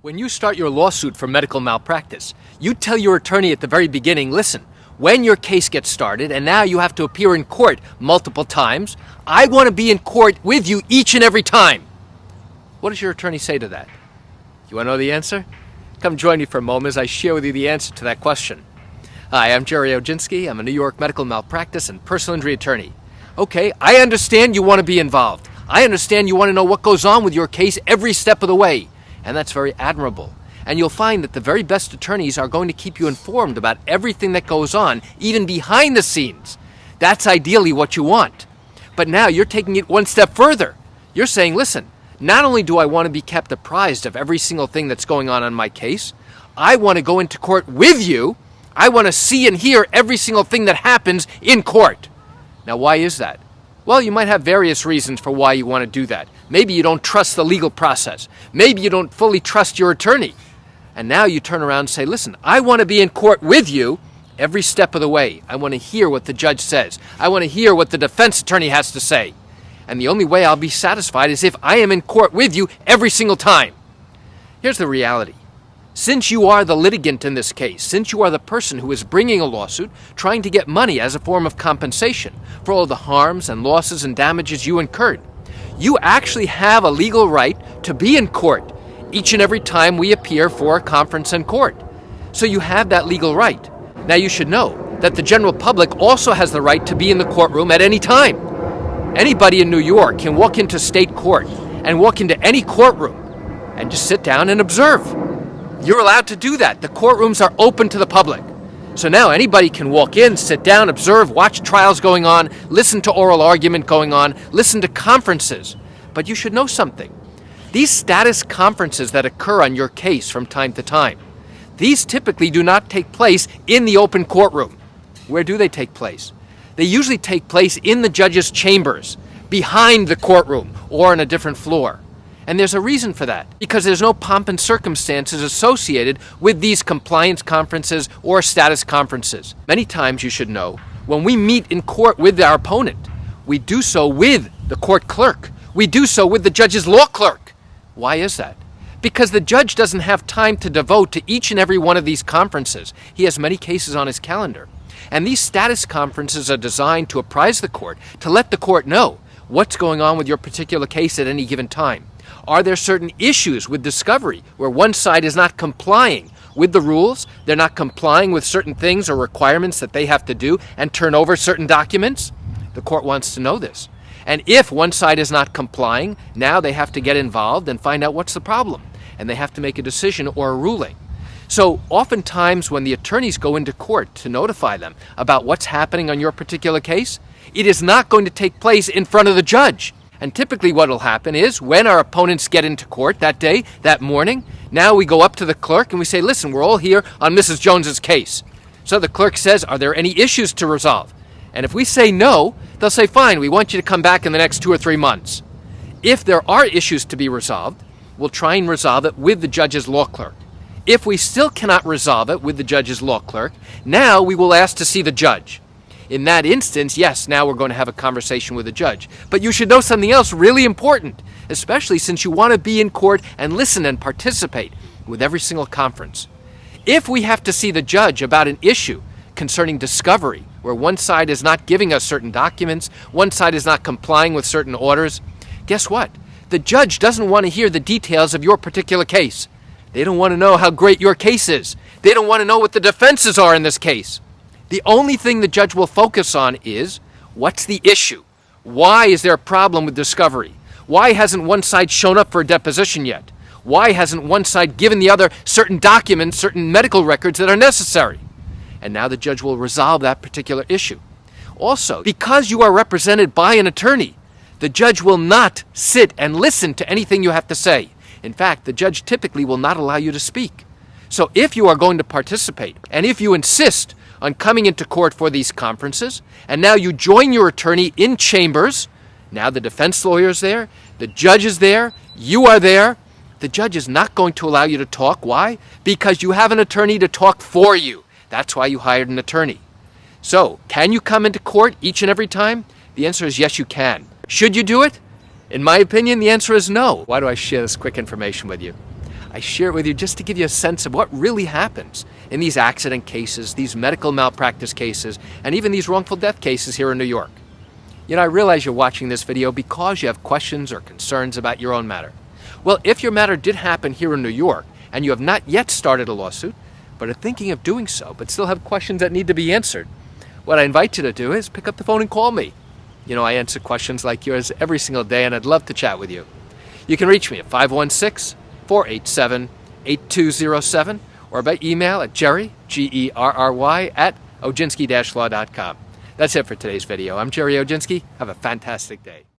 When you start your lawsuit for medical malpractice, you tell your attorney at the very beginning, listen, when your case gets started and now you have to appear in court multiple times, I want to be in court with you each and every time. What does your attorney say to that? You want to know the answer? Come join me for a moment as I share with you the answer to that question. Hi, I'm Gerry Oginski. I'm a New York medical malpractice and personal injury attorney. Okay, I understand you want to be involved. I understand you want to know what goes on with your case every step of the way. And that's very admirable. And you'll find that the very best attorneys are going to keep you informed about everything that goes on, even behind the scenes. That's ideally what you want. But now you're taking it one step further. You're saying, listen, not only do I want to be kept apprised of every single thing that's going on my case, I want to go into court with you. I want to see and hear every single thing that happens in court. Now, why is that? Well, you might have various reasons for why you want to do that. Maybe you don't trust the legal process. Maybe you don't fully trust your attorney. And now you turn around and say, listen, I want to be in court with you every step of the way. I want to hear what the judge says. I want to hear what the defense attorney has to say. And the only way I'll be satisfied is if I am in court with you every single time. Here's the reality. Since you are the litigant in this case, since you are the person who is bringing a lawsuit, trying to get money as a form of compensation for all the harms and losses and damages you incurred, you actually have a legal right to be in court each and every time we appear for a conference in court. So you have that legal right. Now you should know that the general public also has the right to be in the courtroom at any time. Anybody in New York can walk into state court and walk into any courtroom and just sit down and observe. You're allowed to do that. The courtrooms are open to the public. So now anybody can walk in, sit down, observe, watch trials going on, listen to oral argument going on, listen to conferences. But you should know something. These status conferences that occur on your case from time to time, these typically do not take place in the open courtroom. Where do they take place? They usually take place in the judge's chambers, behind the courtroom, or on a different floor. And there's a reason for that, because there's no pomp and circumstances associated with these compliance conferences or status conferences. Many times, you should know, when we meet in court with our opponent, we do so with the court clerk. We do so with the judge's law clerk. Why is that? Because the judge doesn't have time to devote to each and every one of these conferences. He has many cases on his calendar. And these status conferences are designed to apprise the court, to let the court know what's going on with your particular case at any given time. Are there certain issues with discovery where one side is not complying with the rules? They're not complying with certain things or requirements that they have to do and turn over certain documents? The court wants to know this. And if one side is not complying, now they have to get involved and find out what's the problem. And they have to make a decision or a ruling. So oftentimes when the attorneys go into court to notify them about what's happening on your particular case, it is not going to take place in front of the judge. And typically what will happen is when our opponents get into court that day, that morning, now we go up to the clerk and we say, listen, we're all here on Mrs. Jones's case. So the clerk says, are there any issues to resolve? And if we say no, they'll say, fine, we want you to come back in the next 2 or 3 months. If there are issues to be resolved, we'll try and resolve it with the judge's law clerk. If we still cannot resolve it with the judge's law clerk, now we will ask to see the judge. In that instance, yes, now we're going to have a conversation with the judge. But you should know something else really important, especially since you want to be in court and listen and participate with every single conference. If we have to see the judge about an issue concerning discovery, where one side is not giving us certain documents, one side is not complying with certain orders, guess what? The judge doesn't want to hear the details of your particular case. They don't want to know how great your case is. They don't want to know what the defenses are in this case. The only thing the judge will focus on is, what's the issue? Why is there a problem with discovery? Why hasn't one side shown up for a deposition yet? Why hasn't one side given the other certain documents, certain medical records that are necessary? And now the judge will resolve that particular issue. Also, because you are represented by an attorney, the judge will not sit and listen to anything you have to say. In fact, the judge typically will not allow you to speak. So if you are going to participate, and if you insist on coming into court for these conferences, and now you join your attorney in chambers, now the defense lawyer's there, the judge is there, you are there, the judge is not going to allow you to talk. Why? Because you have an attorney to talk for you. That's why you hired an attorney. So, can you come into court each and every time? The answer is yes, you can. Should you do it? In my opinion, the answer is no. Why do I share this quick information with you? I share it with you just to give you a sense of what really happens in these accident cases, these medical malpractice cases, and even these wrongful death cases here in New York. You know, I realize you're watching this video because you have questions or concerns about your own matter. Well, if your matter did happen here in New York and you have not yet started a lawsuit, but are thinking of doing so, but still have questions that need to be answered, what I invite you to do is pick up the phone and call me. You know, I answer questions like yours every single day, and I'd love to chat with you. You can reach me at 516-487-8207 or by email at Gerry, Gerry, at Oginski-law.com. That's it for today's video. I'm Gerry Oginski. Have a fantastic day.